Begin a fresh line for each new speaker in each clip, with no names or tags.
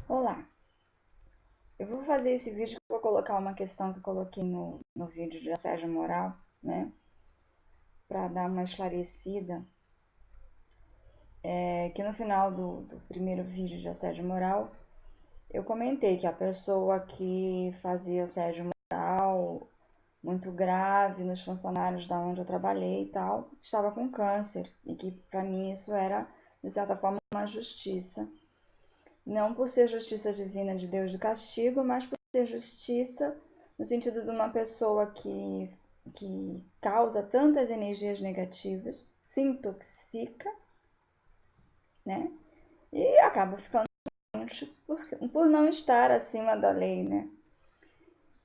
Olá, eu vou fazer esse vídeo, vou colocar uma questão que eu coloquei no vídeo de assédio moral, né? Para dar uma esclarecida, que no final do primeiro vídeo de assédio moral, eu comentei que a pessoa que fazia assédio moral muito grave nos funcionários da onde eu trabalhei e tal, estava com câncer, e que para mim isso era, de certa forma, uma justiça. Não por ser justiça divina de Deus de castigo, mas por ser justiça no sentido de uma pessoa que causa tantas energias negativas, se intoxica, né? E acaba ficando doente por não estar acima da lei, né?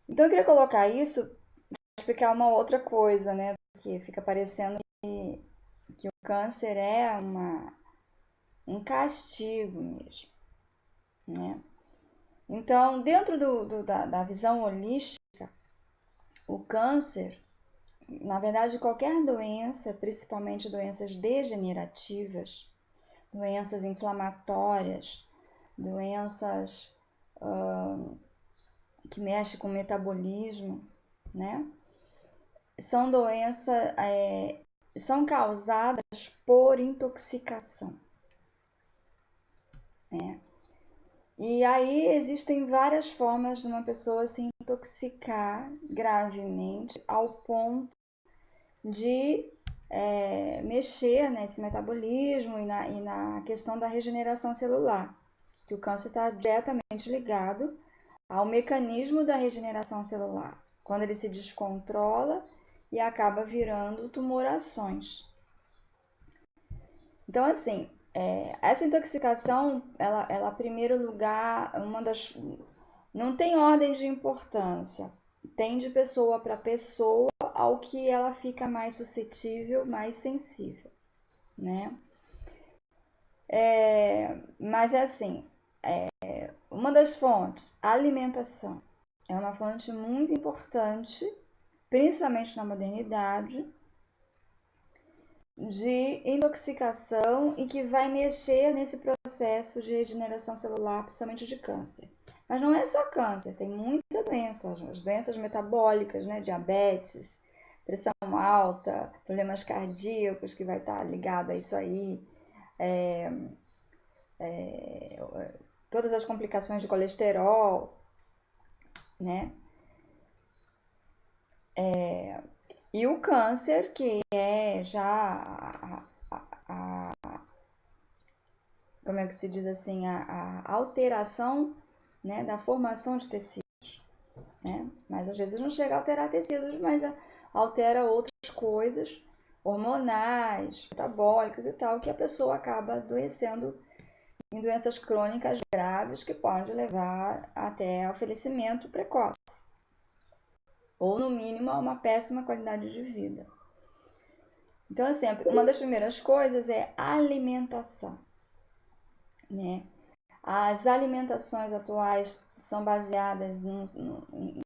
Então eu queria colocar isso para explicar uma outra coisa, né? Porque fica parecendo que o câncer é um castigo mesmo, né? Então, dentro da visão holística, o câncer, na verdade, qualquer doença, principalmente doenças degenerativas, doenças inflamatórias, doenças que mexem com o metabolismo, né? São doenças, são causadas por intoxicação, né? E aí existem várias formas de uma pessoa se intoxicar gravemente ao ponto de mexer nesse metabolismo e na questão da regeneração celular, que o câncer está diretamente ligado ao mecanismo da regeneração celular, quando ele se descontrola e acaba virando tumorações. Então, assim, essa intoxicação, ela, em primeiro lugar, não tem ordem de importância, tem de pessoa para pessoa ao que ela fica mais suscetível, mais sensível, né? Mas é assim, uma das fontes, a alimentação, é uma fonte muito importante, principalmente na modernidade, de intoxicação e que vai mexer nesse processo de regeneração celular, principalmente de câncer. Mas não é só câncer, tem muita doença, as doenças metabólicas, né? Diabetes, pressão alta, problemas cardíacos, que vai estar ligado a isso aí, todas as complicações de colesterol, né? E o câncer, que é já como é que se diz assim, a alteração, né, da formação de tecidos, né? Mas às vezes não chega a alterar tecidos, mas altera outras coisas hormonais, metabólicas e tal, que a pessoa acaba adoecendo em doenças crônicas graves que podem levar até ao falecimento precoce, ou no mínimo a uma péssima qualidade de vida. Então, assim, uma das primeiras coisas é a alimentação, né? As alimentações atuais são baseadas em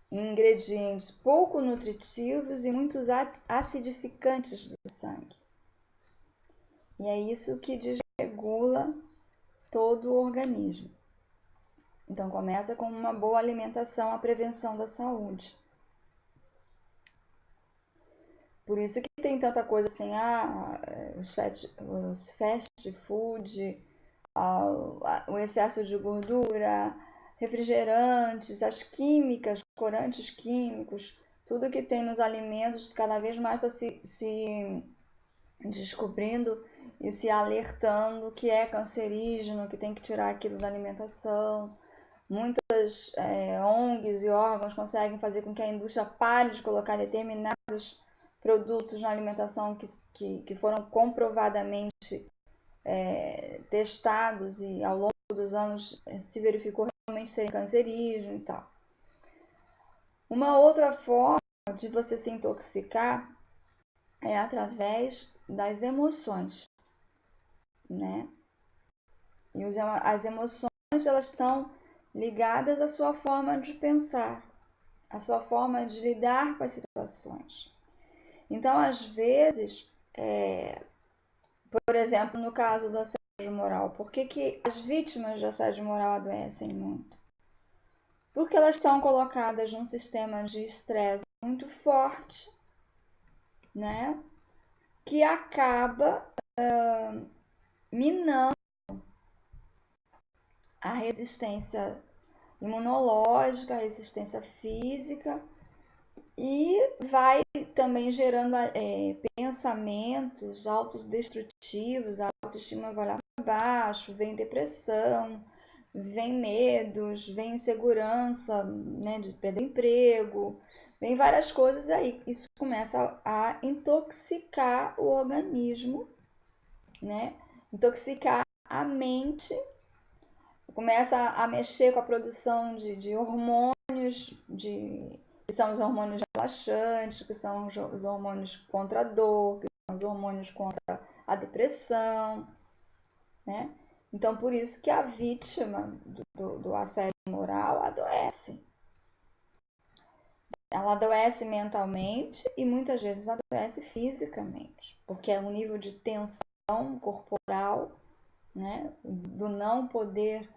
ingredientes pouco nutritivos e muitos acidificantes do sangue. E é isso que desregula todo o organismo. Então começa com uma boa alimentação, a prevenção da saúde. Por isso que tem tanta coisa assim, os fast food, o excesso de gordura, refrigerantes, as químicas, corantes químicos, tudo que tem nos alimentos cada vez mais está se descobrindo e se alertando que é cancerígeno, que tem que tirar aquilo da alimentação. Muitas ONGs e órgãos conseguem fazer com que a indústria pare de colocar determinados produtos na alimentação que foram comprovadamente testados e ao longo dos anos se verificou realmente serem cancerígenos e tal. Uma outra forma de você se intoxicar é através das emoções, né? E as emoções, elas estão ligadas à sua forma de pensar, à sua forma de lidar com as situações. Então, às vezes, por exemplo, no caso do assédio moral? Por que que as vítimas de assédio moral adoecem muito? Porque elas estão colocadas num sistema de estresse muito forte, né? Que acaba minando a resistência imunológica, a resistência física, e vai também gerando pensamentos autodestrutivos, a autoestima vai lá para baixo, vem depressão, vem medos, vem insegurança, né, de perder emprego, vem várias coisas aí. Isso começa a intoxicar o organismo, né? Intoxicar a mente, começa a mexer com a produção de hormônios, que são os hormônios relaxantes, que são os hormônios contra a dor, que são os hormônios contra a depressão, né? Então, por isso que a vítima do assédio moral adoece. Ela adoece mentalmente e muitas vezes adoece fisicamente, porque é um nível de tensão corporal, né? Do não poder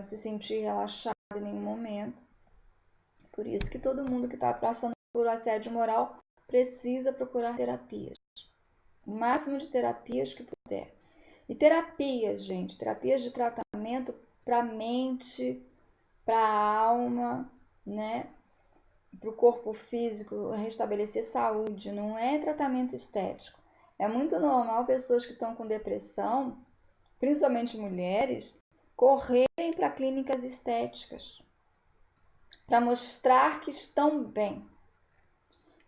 se sentir relaxado em nenhum momento. Por isso que todo mundo que está passando por assédio moral precisa procurar terapias. O máximo de terapias que puder. E terapias, gente, terapias de tratamento para a mente, para a alma, né? Para o corpo físico, restabelecer saúde, não é tratamento estético. É muito normal pessoas que estão com depressão, principalmente mulheres, correrem para clínicas estéticas para mostrar que estão bem,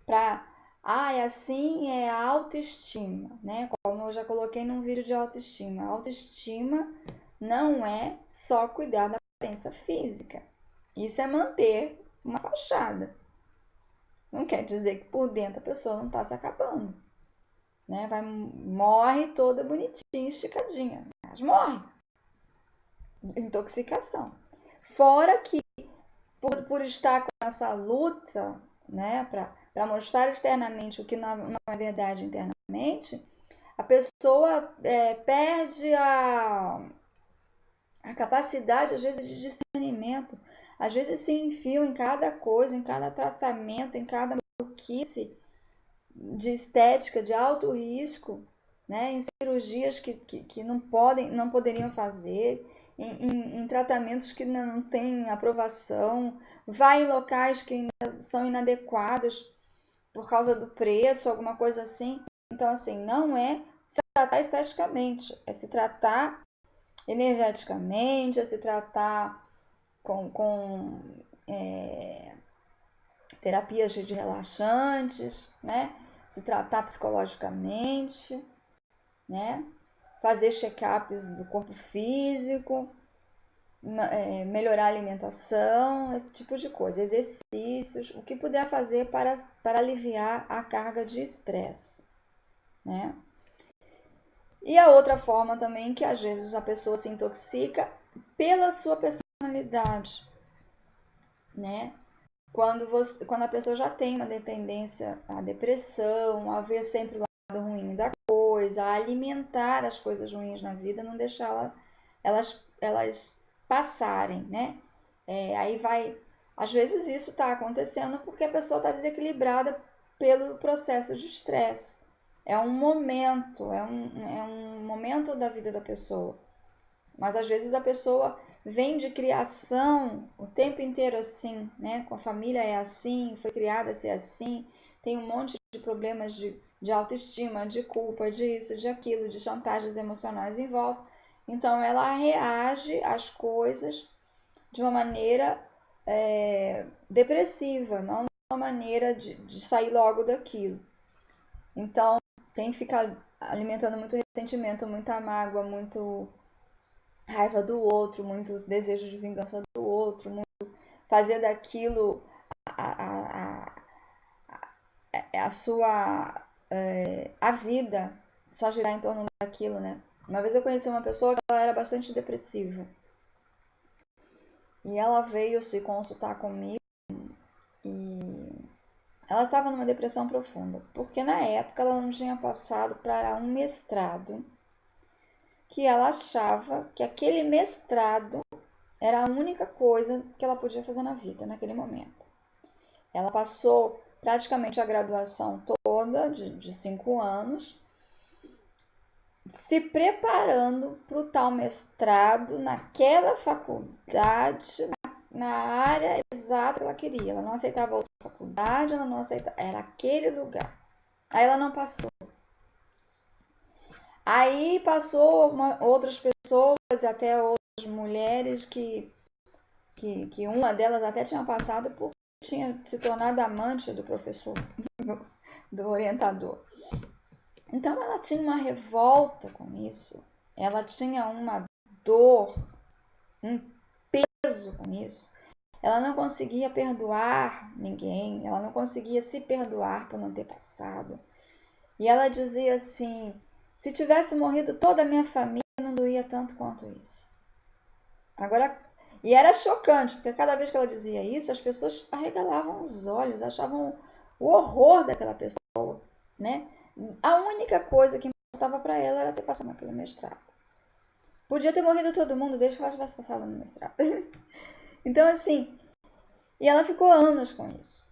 para assim é a autoestima, né? Como eu já coloquei num vídeo de autoestima. A autoestima não é só cuidar da aparência física. Isso é manter uma fachada. Não quer dizer que por dentro a pessoa não está se acabando, né? Morre toda bonitinha, esticadinha, mas morre. Intoxicação. Fora que por estar com essa luta, né, para mostrar externamente o que não é verdade internamente, a pessoa perde a capacidade, às vezes, de discernimento. Às vezes se enfiam em cada coisa, em cada tratamento, em cada maluquice de estética, de alto risco, né, em cirurgias que não poderiam fazer, em tratamentos que não têm aprovação, vai em locais que ainda são inadequados por causa do preço, alguma coisa assim. Então, assim, não é se tratar esteticamente, é se tratar energeticamente, é se tratar com terapias de relaxantes, né? Se tratar psicologicamente, né? Fazer check-ups do corpo físico, melhorar a alimentação, esse tipo de coisa, exercícios, o que puder fazer para aliviar a carga de estresse, né? E a outra forma também que às vezes a pessoa se intoxica pela sua personalidade, né? Quando a pessoa já tem uma tendência à depressão, a ver sempre o lado ruim da coisa, a alimentar as coisas ruins na vida, não deixar elas passarem, né? Aí vai. Às vezes isso está acontecendo porque a pessoa está desequilibrada pelo processo de estresse. É um momento, é um momento da vida da pessoa. Mas às vezes a pessoa vem de criação o tempo inteiro assim, né? Com a família é assim, foi criada a ser assim, tem um monte de problemas de autoestima, de culpa, disso, de aquilo, de chantagens emocionais em volta. Então ela reage às coisas de uma maneira depressiva, não de uma maneira de sair logo daquilo. Então tem que ficar alimentando muito ressentimento, muita mágoa, muito raiva do outro, muito desejo de vingança do outro, muito fazer daquilo a sua a vida só girar em torno daquilo, né? Uma vez eu conheci uma pessoa que ela era bastante depressiva e ela veio se consultar comigo e ela estava numa depressão profunda, porque na época ela não tinha passado para um mestrado que ela achava que aquele mestrado era a única coisa que ela podia fazer na vida naquele momento. Ela passou praticamente a graduação toda, de 5 anos, se preparando para o tal mestrado naquela faculdade, na área exata que ela queria. Ela não aceitava outra faculdade, ela não aceitava, era aquele lugar. Aí ela não passou. Aí passou outras pessoas, até outras mulheres, que uma delas até tinha passado por tinha se tornado amante do professor, do orientador. Então ela tinha uma revolta com isso, ela tinha uma dor, um peso com isso. Ela não conseguia perdoar ninguém, ela não conseguia se perdoar por não ter passado. E ela dizia assim: se tivesse morrido toda a minha família, não doía tanto quanto isso. Agora, e era chocante, porque cada vez que ela dizia isso, as pessoas arregalavam os olhos, achavam o horror daquela pessoa, né? A única coisa que importava para ela era ter passado naquele mestrado. Podia ter morrido todo mundo desde que ela tivesse passado no mestrado. Então, assim, e ela ficou anos com isso.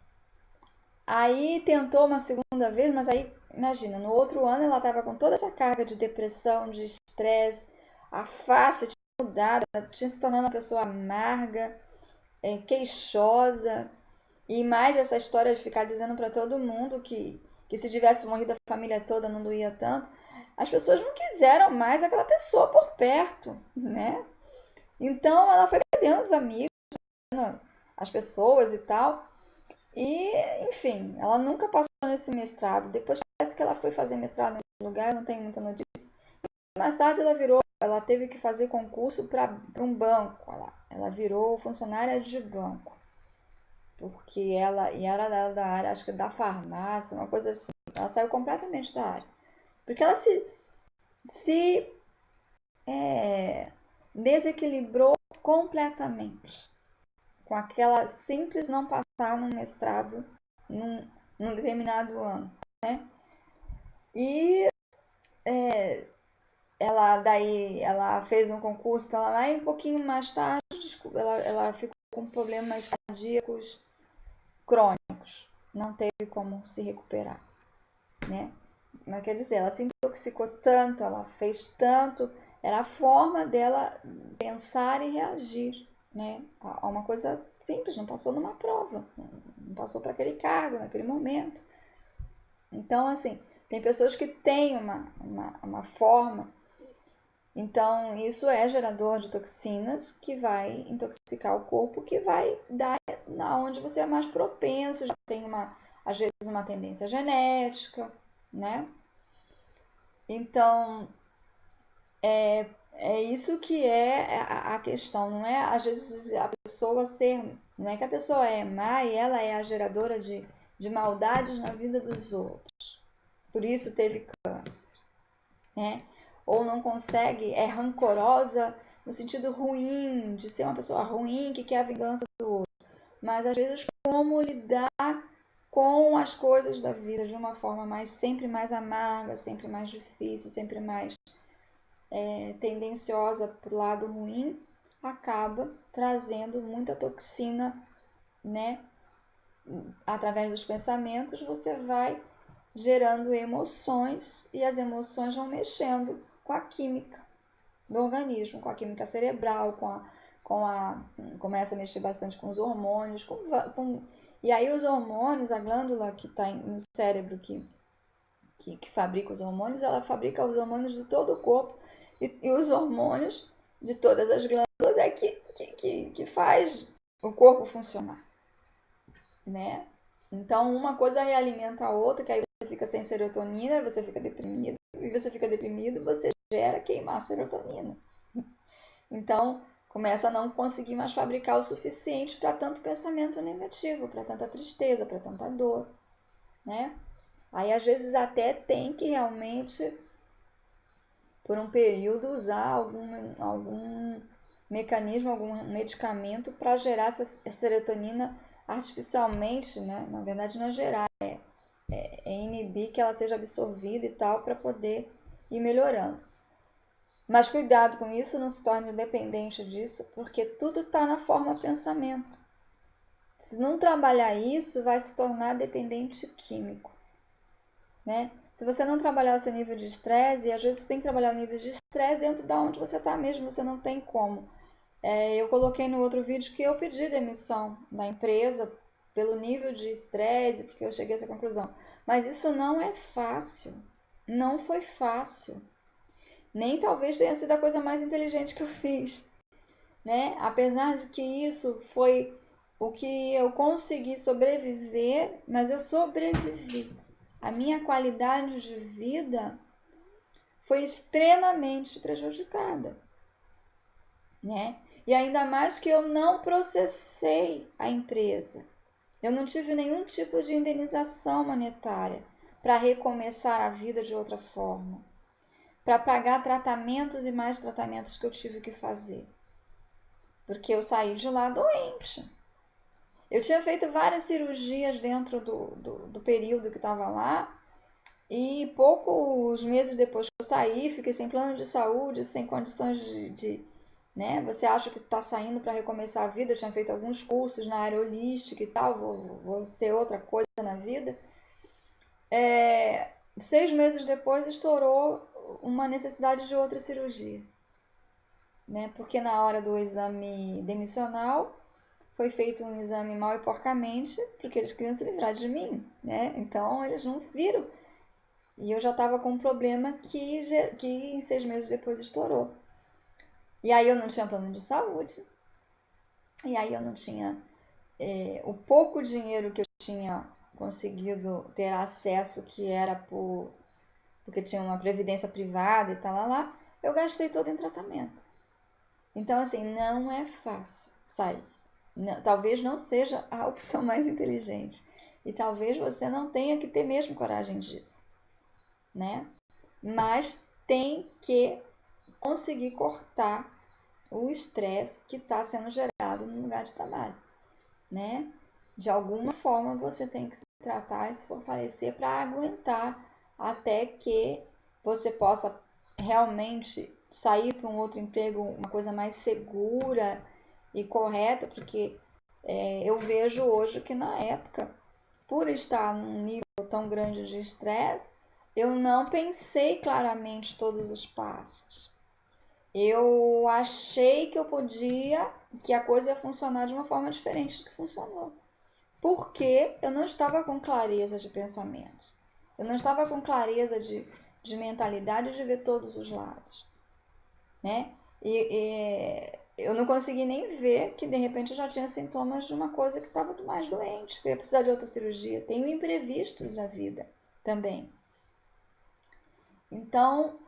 Aí tentou uma segunda vez, mas aí, imagina, no outro ano ela estava com toda essa carga de depressão, de estresse, a face tinha mudado, ela tinha se tornado uma pessoa amarga, queixosa, e mais essa história de ficar dizendo para todo mundo que se tivesse morrido a família toda não doía tanto. As pessoas não quiseram mais aquela pessoa por perto, né? Então ela foi perdendo os amigos, as pessoas e tal. E, enfim, ela nunca passou nesse mestrado. Depois parece que ela foi fazer mestrado em outro lugar, eu não tenho muita notícia. Mais tarde ela teve que fazer concurso para um banco. Ela virou funcionária de banco. Porque ela era da área, acho que da farmácia, uma coisa assim. Ela saiu completamente da área. Porque ela se desequilibrou completamente com aquela simples não passar num mestrado num determinado ano, né? E ela fez um concurso lá e um pouquinho mais tarde ela ficou com problemas cardíacos crônicos, não teve como se recuperar, né? Mas quer dizer, ela se intoxicou tanto, ela fez tanto, era a forma dela pensar e reagir, né? A uma coisa simples, não passou numa prova, não passou para aquele cargo naquele momento. Então, assim, tem pessoas que têm uma forma, então isso é gerador de toxinas que vai intoxicar o corpo, que vai dar onde você é mais propenso, já tem às vezes uma tendência genética, né? Então, é isso que é a questão, não é às vezes a pessoa não é que a pessoa é má e ela é a geradora de maldades na vida dos outros, por isso teve câncer, né? Ou não consegue, é rancorosa no sentido ruim, de ser uma pessoa ruim que quer a vingança do outro, mas às vezes como lidar com as coisas da vida de uma forma sempre mais amarga, sempre mais difícil, sempre mais tendenciosa para o lado ruim, acaba trazendo muita toxina, né? Através dos pensamentos você vai gerando emoções e as emoções vão mexendo com a química do organismo, com a química cerebral, começa a mexer bastante com os hormônios, e aí os hormônios, a glândula que está no cérebro que fabrica os hormônios, ela fabrica os hormônios de todo o corpo e os hormônios de todas as glândulas é que faz o corpo funcionar, né? Então uma coisa realimenta a outra, que aí você fica sem serotonina, você fica deprimido, e você fica deprimido, você gera queimar serotonina. Então começa a não conseguir mais fabricar o suficiente para tanto pensamento negativo, para tanta tristeza, para tanta dor, né? Aí às vezes até tem que realmente, por um período, usar algum mecanismo, algum medicamento para gerar essa serotonina artificialmente, né? Na verdade não é gerar, é inibir que ela seja absorvida e tal, para poder ir melhorando. Mas cuidado com isso, não se torne dependente disso, porque tudo está na forma pensamento. Se não trabalhar isso, vai se tornar dependente químico, né? Se você não trabalhar o seu nível de estresse, e às vezes você tem que trabalhar o nível de estresse dentro da onde você está mesmo, você não tem como. Eu coloquei no outro vídeo que eu pedi demissão da empresa pelo nível de estresse, porque eu cheguei a essa conclusão. Mas isso não é fácil. Não foi fácil. Nem talvez tenha sido a coisa mais inteligente que eu fiz, né? Apesar de que isso foi o que eu consegui sobreviver, mas eu sobrevivi. A minha qualidade de vida foi extremamente prejudicada, né? E ainda mais que eu não processei a empresa. Eu não tive nenhum tipo de indenização monetária para recomeçar a vida de outra forma, para pagar tratamentos e mais tratamentos que eu tive que fazer. Porque eu saí de lá doente. Eu tinha feito várias cirurgias dentro do período que estava lá, e poucos meses depois que eu saí, fiquei sem plano de saúde, sem condições né? Você acha que está saindo para recomeçar a vida? Eu tinha feito alguns cursos na área holística e tal, vou ser outra coisa na vida. 6 meses depois estourou uma necessidade de outra cirurgia, né? Porque na hora do exame demissional foi feito um exame mal e porcamente, porque eles queriam se livrar de mim, né? Então eles não viram. E eu já estava com um problema que em 6 meses depois estourou. E aí eu não tinha plano de saúde. E aí eu não tinha o pouco dinheiro que eu tinha conseguido ter acesso, que era porque tinha uma previdência privada e tal lá, eu gastei todo em tratamento. Então, assim, não é fácil sair. Não, talvez não seja a opção mais inteligente. E talvez você não tenha que ter mesmo coragem disso, né? Mas tem que conseguir cortar o estresse que está sendo gerado no lugar de trabalho, né? De alguma forma você tem que se tratar e se fortalecer para aguentar até que você possa realmente sair para um outro emprego, uma coisa mais segura e correta, porque eu vejo hoje que na época, por estar num nível tão grande de estresse, eu não pensei claramente todos os passos. Eu achei que eu podia, que a coisa ia funcionar de uma forma diferente do que funcionou. Porque eu não estava com clareza de pensamentos. Eu não estava com clareza de mentalidade de ver todos os lados, né? E eu não consegui nem ver que de repente eu já tinha sintomas de uma coisa que estava mais doente, que eu ia precisar de outra cirurgia. Tenho imprevistos na vida também. Então,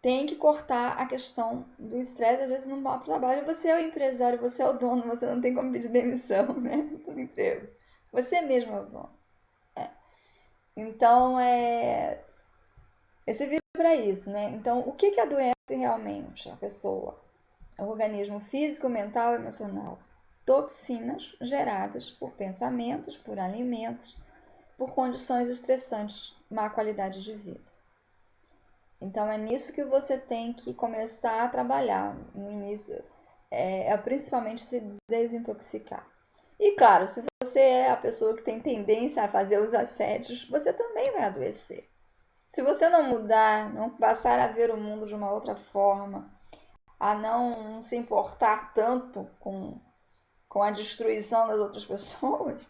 tem que cortar a questão do estresse. Às vezes no trabalho você é o empresário, você é o dono, você não tem como pedir demissão, né, do emprego. Você mesmo é o dono. Então, esse vídeo é para isso, né? Então, o que adoece realmente a pessoa? O organismo físico, mental e emocional. Toxinas geradas por pensamentos, por alimentos, por condições estressantes, má qualidade de vida. Então é nisso que você tem que começar a trabalhar. No início principalmente se desintoxicar. E claro, se você é a pessoa que tem tendência a fazer os assédios, você também vai adoecer. Se você não mudar, não passar a ver o mundo de uma outra forma, a não se importar tanto com a destruição das outras pessoas,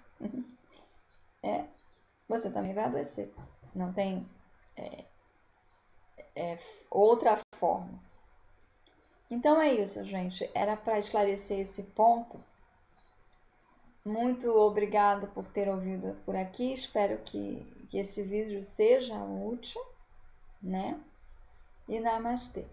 você também vai adoecer. Não tem outra forma. Então é isso, gente. Era para esclarecer esse ponto. Muito obrigado por ter ouvido por aqui. Espero que esse vídeo seja útil, né? E namastê.